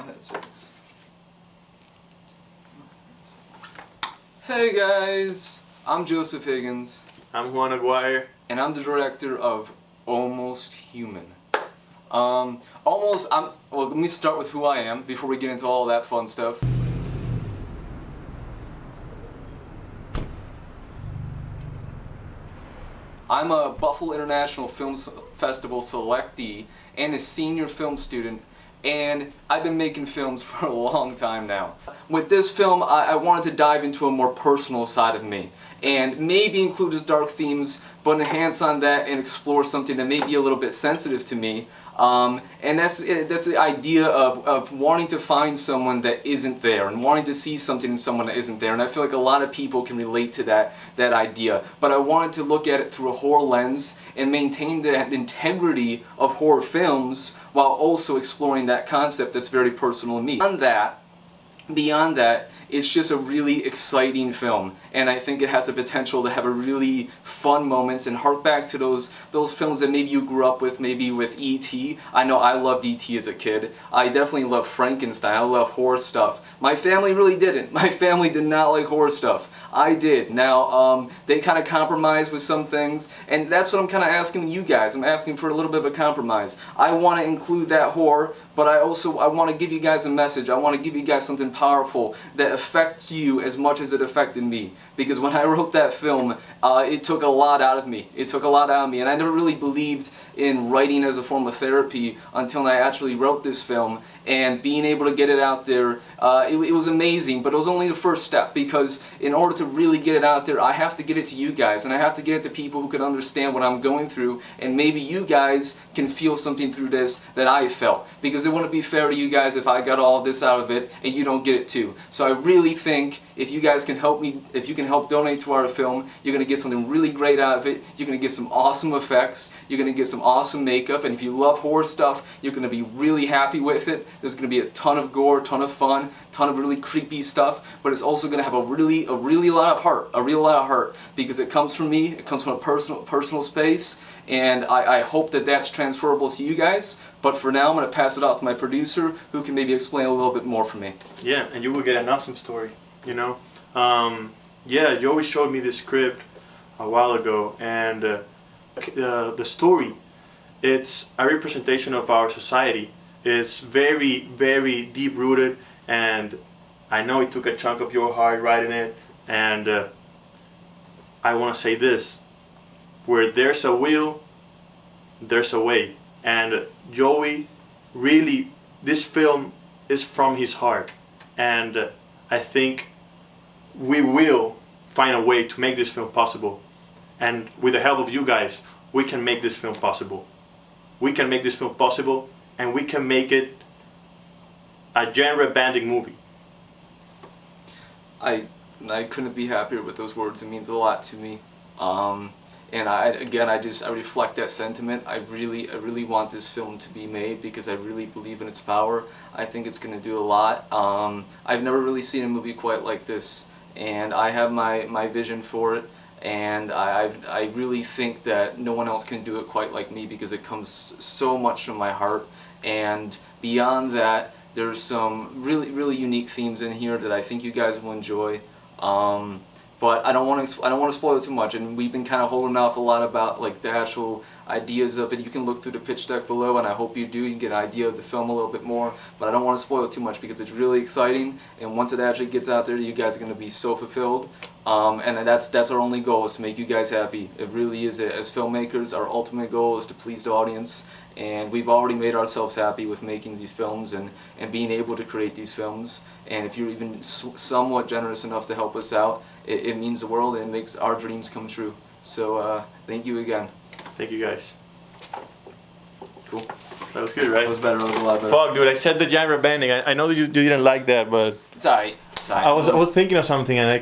That's right. Hey guys, I'm Joseph Higgins. I'm Juan Aguirre. And I'm the director of Almost Human. Well, let me start with who I am before we get into all that fun stuff. I'm a Buffalo International Film Festival selectee and a senior film student, and I've been making films for a long time now. With this film, I wanted to dive into a more personal side of me, and maybe include its dark themes, but enhance on that and explore something that may be a little bit sensitive to me. And that's the idea of wanting to find someone that isn't there, and wanting to see something in someone that isn't there. And I feel like a lot of people can relate to that idea. But I wanted to look at it through a horror lens and maintain the integrity of horror films while also exploring that concept that's very personal to me. Beyond that, it's just a really exciting film, and I think it has the potential to have a really fun moments and hark back to those films that maybe you grew up with, maybe with E.T. I know I loved E.T. as a kid. I definitely loved Frankenstein. I love horror stuff. My family really didn't. My family did not like horror stuff. I did. Now, they kind of compromised with some things, and that's what I'm kind of asking you guys. I'm asking for a little bit of a compromise. I want to include that horror, but I want to give you guys a message. I want to give you guys something powerful that affects you as much as it affected me. Because when I wrote that film, it took a lot out of me. It took a lot out of me, and I never really believed in writing as a form of therapy until I actually wrote this film. And being able to get it out there, it was amazing, but it was only the first step, because in order to really get it out there, I have to get it to you guys, and I have to get it to people who can understand what I'm going through, and maybe you guys can feel something through this that I felt, because it wouldn't be fair to you guys if I got all this out of it and you don't get it too. So I really think if you guys can help me, if you can help donate to our film, you're going to get something really great out of it. You're going to get some awesome effects, you're going to get some awesome makeup, and if you love horror stuff, you're going to be really happy with it. There's going to be a ton of gore, ton of fun, ton of really creepy stuff, but it's also going to have a really lot of heart, because it comes from me, it comes from a personal space, and I hope that that's transferable to you guys. But for now, I'm going to pass it off to my producer, who can maybe explain a little bit more for me. Yeah, and you will get an awesome story, you know. Yeah, you always showed me this script a while ago, and the story, it's a representation of our society. It's very, very deep-rooted, and I know it took a chunk of your heart writing it, and I want to say this: where there's a will, there's a way. And Joey, really, this film is from his heart, and I think we will find a way to make this film possible. And with the help of you guys, we can make this film possible. We can make this film possible, and we can make it a genre-bending movie. I couldn't be happier with those words. It means a lot to me. And I reflect that sentiment. I really want this film to be made, because I really believe in its power. I think it's going to do a lot. I've never really seen a movie quite like this, and I have my vision for it. And I really think that no one else can do it quite like me, because it comes so much from my heart. And beyond that, there's some really unique themes in here that I think you guys will enjoy. But I don't want to spoil it too much, and we've been kind of holding off a lot about like the actual ideas of it. You can look through the pitch deck below, and I hope you do. You can get an idea of the film a little bit more, but I don't want to spoil it too much, because it's really exciting, and once it actually gets out there, you guys are going to be so fulfilled. And that's our only goal, is to make you guys happy. It really is. As filmmakers, our ultimate goal is to please the audience, and we've already made ourselves happy with making these films and being able to create these films. And if you're even somewhat generous enough to help us out, it means the world, and it makes our dreams come true. So thank you again. Thank you guys. Cool. That was good, right? That was better. That was a lot better. Fuck, dude, I said the genre bending. I know that you didn't like that, but It's alright. I was thinking of something, and I